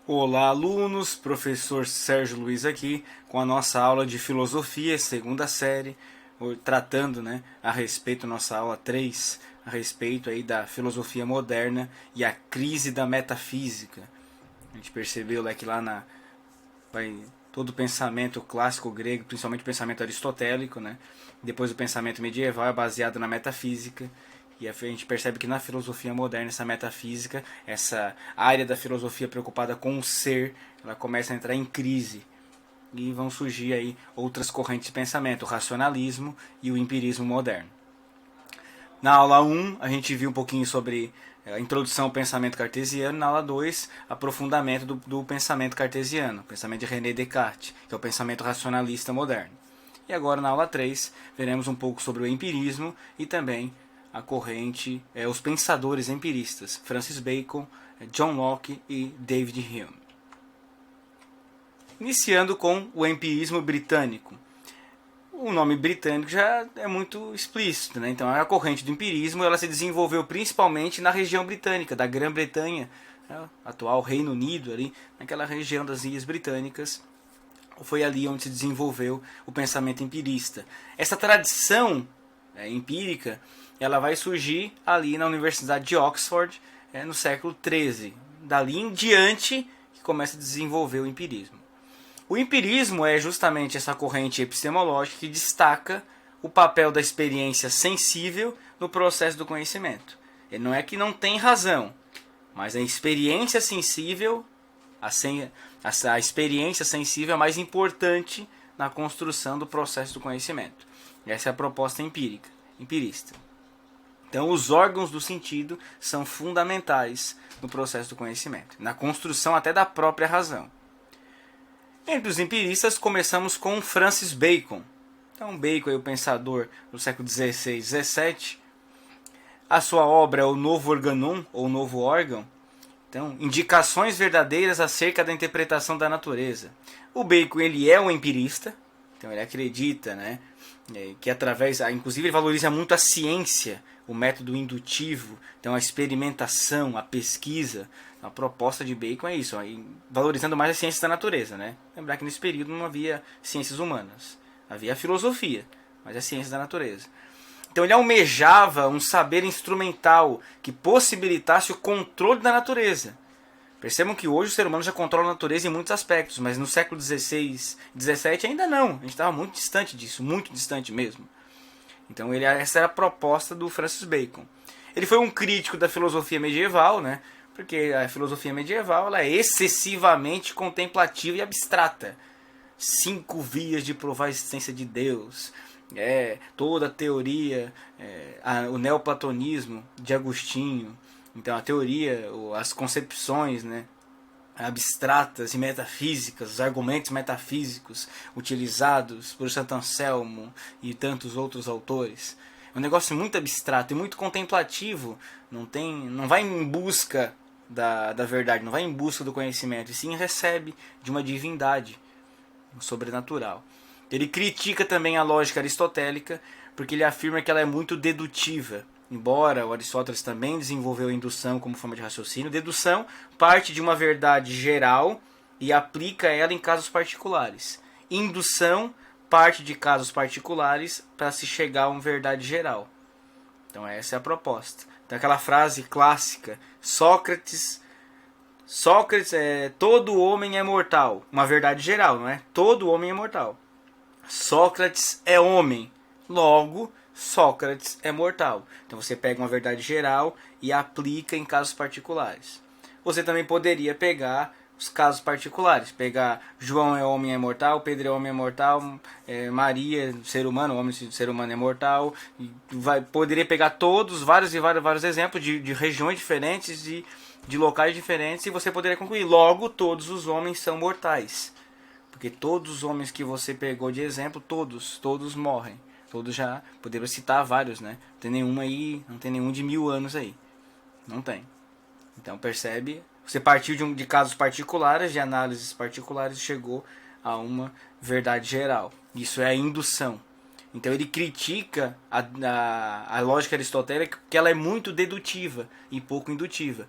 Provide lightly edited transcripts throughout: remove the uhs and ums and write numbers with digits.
Olá, alunos, professor Sérgio Luiz aqui com a nossa aula de filosofia, segunda série, tratando, a respeito, nossa aula 3, a respeito aí da filosofia moderna e a crise da metafísica. A gente percebeu que lá vai todo o pensamento clássico grego, principalmente o pensamento aristotélico, depois o pensamento medieval é baseado na metafísica. E a gente percebe que na filosofia moderna, essa metafísica, essa área da filosofia preocupada com o ser, ela começa a entrar em crise. E vão surgir aí outras correntes de pensamento, o racionalismo e o empirismo moderno. Na aula 1, a gente viu um pouquinho sobre a introdução ao pensamento cartesiano. Na aula 2, aprofundamento do pensamento cartesiano, o pensamento de René Descartes, que é o pensamento racionalista moderno. E agora, na aula 3, veremos um pouco sobre o empirismo e também a corrente, os pensadores empiristas, Francis Bacon, John Locke e David Hume. Iniciando com o empirismo britânico. O nome britânico já é muito explícito, Então a corrente do empirismo ela se desenvolveu principalmente na região britânica, da Grã-Bretanha, atual Reino Unido, ali naquela região das Ilhas Britânicas. Foi ali onde se desenvolveu o pensamento empirista. Essa tradição empírica ela vai surgir ali na Universidade de Oxford no século XIII. Dali em diante que começa a desenvolver o empirismo. O empirismo é justamente essa corrente epistemológica que destaca o papel da experiência sensível no processo do conhecimento. Ele não é que não tem razão, mas a experiência sensível, a experiência sensível é mais importante na construção do processo do conhecimento. Essa é a proposta empirista. Então, os órgãos do sentido são fundamentais no processo do conhecimento, na construção até da própria razão. Entre os empiristas, começamos com Francis Bacon. Então, Bacon é o pensador do século XVI e XVII. A sua obra é o Novo Organum, ou Novo Órgão. Então, indicações verdadeiras acerca da interpretação da natureza. O Bacon ele é um empirista, então ele acredita, que através, inclusive ele valoriza muito a ciência, o método indutivo, então a experimentação, a pesquisa. A proposta de Bacon é isso, valorizando mais as ciências da natureza, Lembrar que nesse período não havia ciências humanas, havia a filosofia, mas as ciências da natureza. Então ele almejava um saber instrumental que possibilitasse o controle da natureza. Percebam que hoje o ser humano já controla a natureza em muitos aspectos, mas no século XVI, XVII ainda não. A gente estava muito distante disso, muito distante mesmo. Então essa era a proposta do Francis Bacon. Ele foi um crítico da filosofia medieval, porque a filosofia medieval ela é excessivamente contemplativa e abstrata. 5 vias de provar a existência de Deus. Toda a teoria, o neoplatonismo de Agostinho. Então a teoria, as concepções abstratas e metafísicas, os argumentos metafísicos utilizados por Santo Anselmo e tantos outros autores. É um negócio muito abstrato e muito contemplativo, não vai em busca da verdade, não vai em busca do conhecimento, e sim recebe de uma divindade sobrenatural. Ele critica também a lógica aristotélica, porque ele afirma que ela é muito dedutiva. Embora o Aristóteles também desenvolveu a indução como forma de raciocínio, dedução parte de uma verdade geral e aplica ela em casos particulares. Indução parte de casos particulares para se chegar a uma verdade geral. Então essa é a proposta. Então aquela frase clássica, Sócrates todo homem é mortal. Uma verdade geral, não é? Todo homem é mortal. Sócrates é homem. Logo, Sócrates é mortal. Então você pega uma verdade geral e aplica em casos particulares. Você também poderia pegar os casos particulares. Pegar João é homem é mortal, Pedro é homem é mortal, Maria, ser humano, homem ser humano é mortal. E poderia pegar vários exemplos de regiões diferentes, de locais diferentes, e você poderia concluir. Logo, todos os homens são mortais. Porque todos os homens que você pegou de exemplo, todos morrem. Todos já, poderia citar vários, Não tem não tem nenhum de 1000 anos aí. Não tem. Então percebe, você partiu de casos particulares, de análises particulares e chegou a uma verdade geral. Isso é a indução. Então ele critica a lógica aristotélica, que ela é muito dedutiva e pouco indutiva.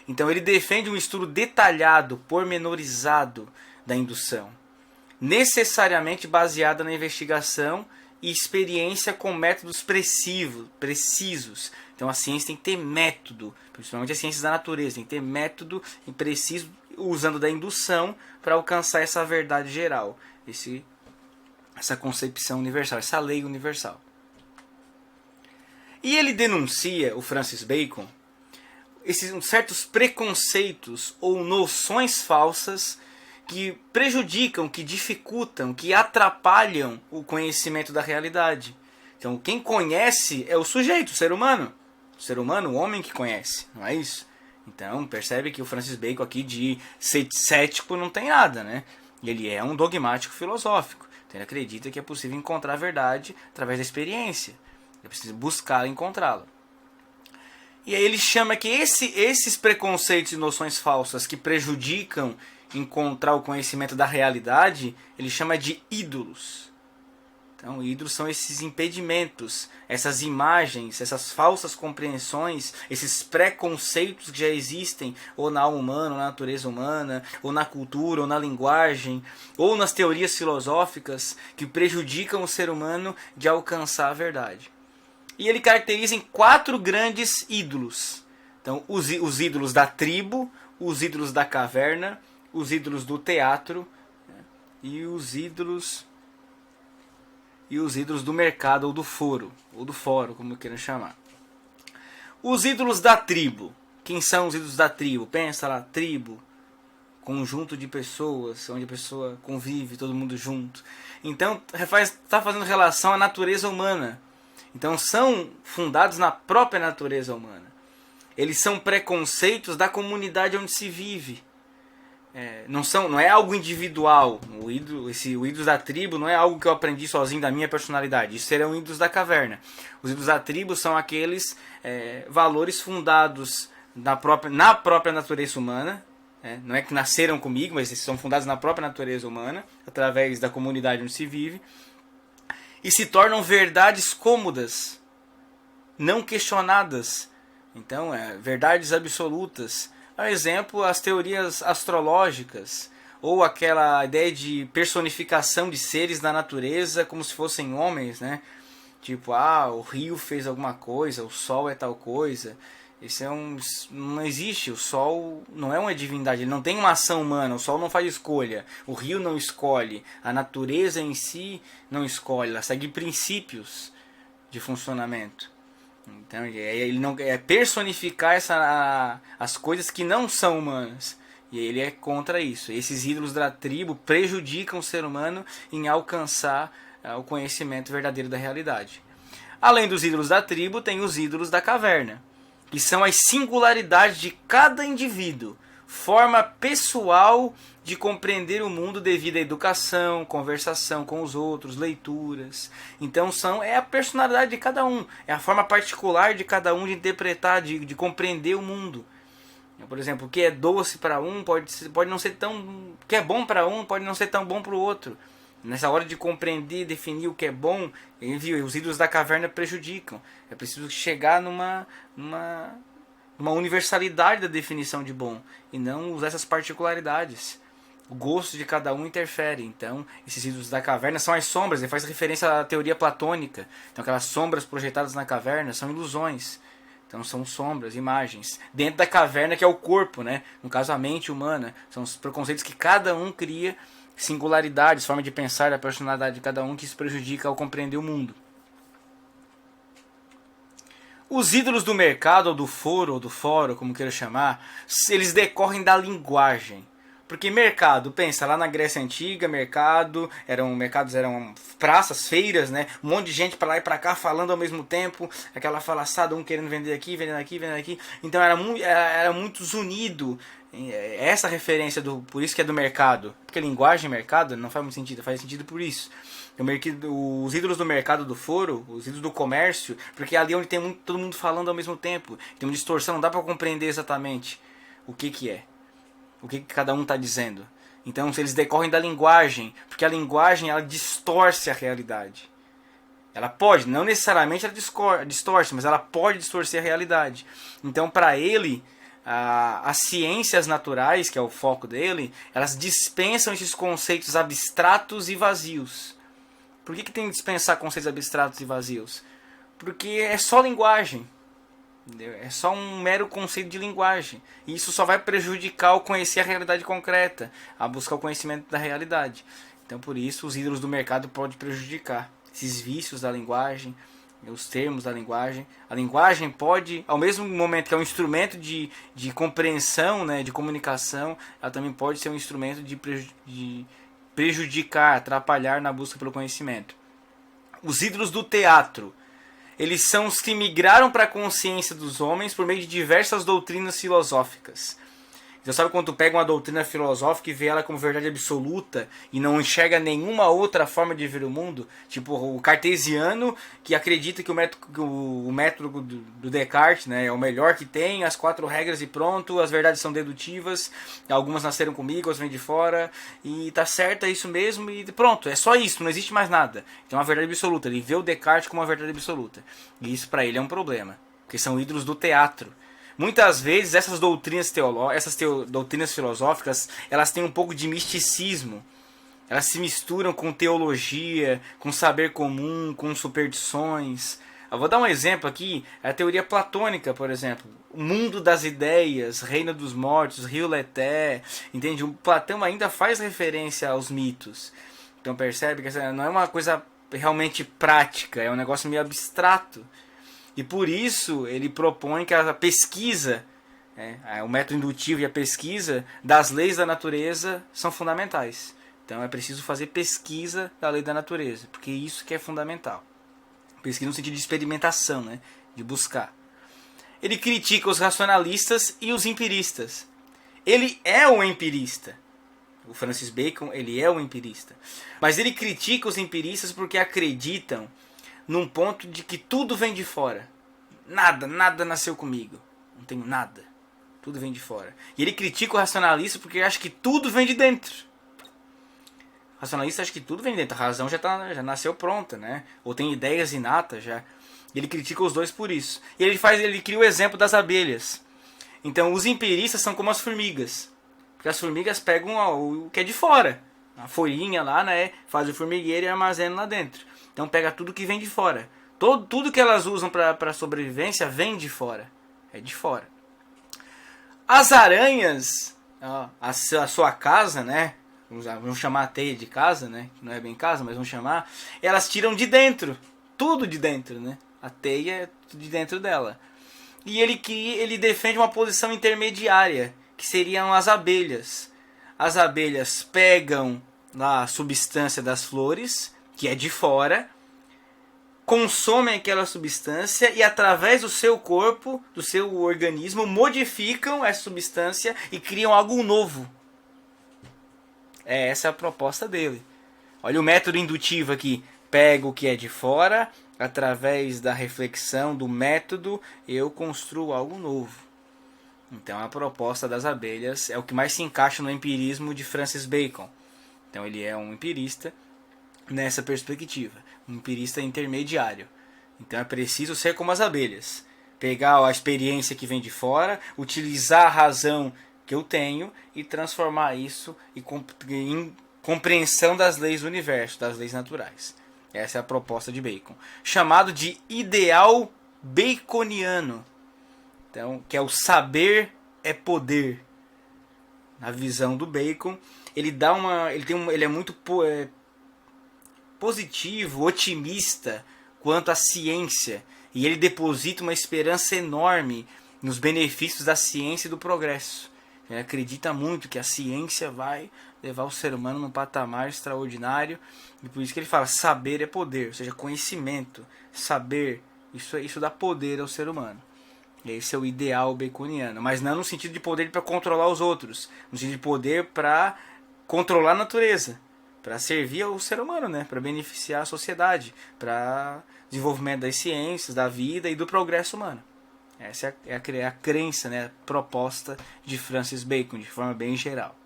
Então ele defende um estudo detalhado, pormenorizado da indução, necessariamente baseada na investigação e experiência com métodos precisos. Então a ciência tem que ter método, principalmente as ciências da natureza, tem que ter método e preciso, usando da indução para alcançar essa verdade geral, essa concepção universal, essa lei universal. E ele denuncia, o Francis Bacon, esses certos preconceitos ou noções falsas que prejudicam, que dificultam, que atrapalham o conhecimento da realidade. Então, quem conhece é o sujeito, o ser humano. O ser humano, o homem que conhece, não é isso? Então, percebe que o Francis Bacon aqui de cético não tem nada, né? Ele é um dogmático filosófico. Então, ele acredita que é possível encontrar a verdade através da experiência. É preciso buscar encontrá-la. E aí ele chama que esses preconceitos e noções falsas que prejudicam encontrar o conhecimento da realidade, ele chama de ídolos. Então, ídolos são esses impedimentos, essas imagens, essas falsas compreensões, esses preconceitos que já existem ou na alma humana, ou na natureza humana, ou na cultura, ou na linguagem, ou nas teorias filosóficas que prejudicam o ser humano de alcançar a verdade. E ele caracteriza em 4 grandes ídolos. Então, os ídolos da tribo, os ídolos da caverna, os ídolos do teatro, né, e os ídolos do mercado ou do fórum, como queiram chamar. Os ídolos da tribo. Quem são os ídolos da tribo? Pensa lá, tribo, conjunto de pessoas, onde a pessoa convive, todo mundo junto. Então, está fazendo relação à natureza humana. Então são fundados na própria natureza humana. Eles são preconceitos da comunidade onde se vive. Não é algo individual. O ídolo da tribo não é algo que eu aprendi sozinho da minha personalidade. Isso seriam ídolos da caverna. Os ídolos da tribo são aqueles valores fundados na própria natureza humana. Não é que nasceram comigo, mas eles são fundados na própria natureza humana, através da comunidade onde se vive. E se tornam verdades cômodas, não questionadas. Então, verdades absolutas. Por exemplo, as teorias astrológicas, ou aquela ideia de personificação de seres da natureza como se fossem homens, né? Tipo, o rio fez alguma coisa, o sol é tal coisa. Não existe, o sol não é uma divindade, ele não tem uma ação humana, o sol não faz escolha, o rio não escolhe, a natureza em si não escolhe, ela segue princípios de funcionamento. Então ele não é personificar as coisas que não são humanas, e ele é contra isso. Esses ídolos da tribo prejudicam o ser humano em alcançar o conhecimento verdadeiro da realidade. Além dos ídolos da tribo, tem os ídolos da caverna, que são as singularidades de cada indivíduo, forma pessoal de compreender o mundo devido à educação, conversação com os outros, leituras. Então é a personalidade de cada um, é a forma particular de cada um de interpretar, de compreender o mundo. Por exemplo, o que é doce para um pode não ser tão... O que é bom para um pode não ser tão bom para o outro. Nessa hora de compreender, definir o que é bom, os ídolos da caverna prejudicam. É preciso chegar numa universalidade da definição de bom e não usar essas particularidades. O gosto de cada um interfere. Então, esses ídolos da caverna são as sombras. Ele faz referência à teoria platônica. Então, aquelas sombras projetadas na caverna são ilusões. Então, são sombras, imagens. Dentro da caverna, que é o corpo, né? No caso, a mente humana. São os preconceitos que cada um cria, singularidades, forma de pensar, a personalidade de cada um, que isso prejudica ao compreender o mundo. Os ídolos do mercado, ou do fórum, como queira chamar, eles decorrem da linguagem. Porque mercado, pensa, lá na Grécia Antiga, mercados eram praças, feiras, né? Um monte de gente para lá e para cá falando ao mesmo tempo, aquela falaçada, um querendo vender aqui, vendendo aqui, vendendo aqui. Então era muito unido. Essa referência, por isso que é do mercado. Porque linguagem mercado não faz muito sentido, faz sentido por isso. Os ídolos do mercado, do foro, os ídolos do comércio, porque é ali onde tem todo mundo falando ao mesmo tempo. Tem uma distorção, não dá para compreender exatamente o que é. O que cada um está dizendo. Então, se eles decorrem da linguagem, porque a linguagem ela distorce a realidade. Ela pode, não necessariamente ela distorce, mas ela pode distorcer a realidade. Então, para ele, as ciências naturais, que é o foco dele, elas dispensam esses conceitos abstratos e vazios. Por que tem que dispensar conceitos abstratos e vazios? Porque é só linguagem. É só um mero conceito de linguagem. E isso só vai prejudicar o conhecer a realidade concreta, a buscar o conhecimento da realidade. Então, por isso, os ídolos do mercado podem prejudicar esses vícios da linguagem, os termos da linguagem. A linguagem pode, ao mesmo momento que é um instrumento de compreensão, né, de comunicação, ela também pode ser um instrumento de prejudicar, atrapalhar na busca pelo conhecimento. Os ídolos do teatro. Eles são os que migraram para a consciência dos homens por meio de diversas doutrinas filosóficas. Então, sabe quando tu pega uma doutrina filosófica e vê ela como verdade absoluta e não enxerga nenhuma outra forma de ver o mundo? Tipo o cartesiano, que acredita que o método do Descartes, né, é o melhor que tem, as 4 regras e pronto, as verdades são dedutivas, algumas nasceram comigo, outras vêm de fora, e tá certo, é isso mesmo, e pronto, é só isso, não existe mais nada. Então é uma verdade absoluta, ele vê o Descartes como uma verdade absoluta. E isso para ele é um problema, porque são ídolos do teatro. Muitas vezes essas doutrinas doutrinas filosóficas, elas têm um pouco de misticismo. Elas se misturam com teologia, com saber comum, com superstições. Eu vou dar um exemplo aqui, a teoria platônica, por exemplo. O mundo das ideias, reino dos mortos, rio Leté, entende? O Platão ainda faz referência aos mitos. Então percebe que essa não é uma coisa realmente prática, é um negócio meio abstrato. E por isso ele propõe que a pesquisa, o método indutivo e a pesquisa das leis da natureza são fundamentais. Então é preciso fazer pesquisa da lei da natureza, porque isso que é fundamental. Pesquisa no sentido de experimentação, né? De buscar. Ele critica os racionalistas e os empiristas. Ele é um empirista. O Francis Bacon, ele é um empirista. Mas ele critica os empiristas porque acreditam num ponto de que tudo vem de fora. Nada nasceu comigo. Não tenho nada. Tudo vem de fora. E ele critica o racionalista porque acha que tudo vem de dentro. O racionalista acha que tudo vem de dentro. A razão já nasceu pronta, né? Ou tem ideias inatas já. E ele critica os dois por isso. E ele cria o exemplo das abelhas. Então os empiristas são como as formigas. Porque as formigas pegam o que é de fora. A folhinha lá, né? Faz o formigueiro e armazena lá dentro. Então pega tudo que vem de fora. Tudo que elas usam para sobrevivência vem de fora. É de fora. As aranhas, a sua casa, né? Vamos chamar a teia de casa, né? Que não é bem casa, mas vamos chamar. Elas tiram de dentro. Tudo de dentro, né? A teia é de dentro dela. E ele defende uma posição intermediária, que seriam as abelhas. As abelhas pegam lá a substância das flores, que é de fora, consomem aquela substância e através do seu corpo, do seu organismo, modificam essa substância e criam algo novo. Essa é a proposta dele. Olha o método indutivo aqui. Pego o que é de fora, através da reflexão do método, eu construo algo novo. Então a proposta das abelhas é o que mais se encaixa no empirismo de Francis Bacon. Então ele é um empirista nessa perspectiva, um empirista intermediário. Então é preciso ser como as abelhas, pegar a experiência que vem de fora, utilizar a razão que eu tenho e transformar isso em compreensão das leis do universo, das leis naturais. Essa é a proposta de Bacon, chamado de ideal baconiano. Então, que é o saber é poder. Na visão do Bacon, ele é muito positivo, otimista quanto à ciência, e ele deposita uma esperança enorme nos benefícios da ciência e do progresso. Ele acredita muito que a ciência vai levar o ser humano num patamar extraordinário, e por isso que ele fala, saber é poder, ou seja, conhecimento, saber, isso dá poder ao ser humano. Esse é o ideal baconiano, mas não no sentido de poder para controlar os outros, no sentido de poder para controlar a natureza, para servir ao ser humano, né? Para beneficiar a sociedade, para desenvolvimento das ciências, da vida e do progresso humano. Essa é a crença, né? A proposta de Francis Bacon, de forma bem geral.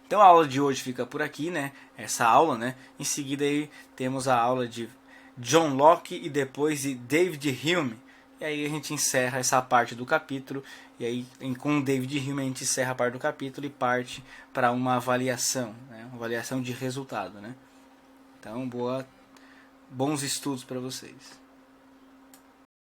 Então a aula de hoje fica por aqui, né? Essa aula, né? Em seguida aí temos a aula de John Locke e depois de David Hume. E aí a gente encerra essa parte do capítulo. E aí com o David Hume a gente encerra a parte do capítulo e parte para uma avaliação, né? Uma avaliação de resultado, né? Então, bons estudos para vocês.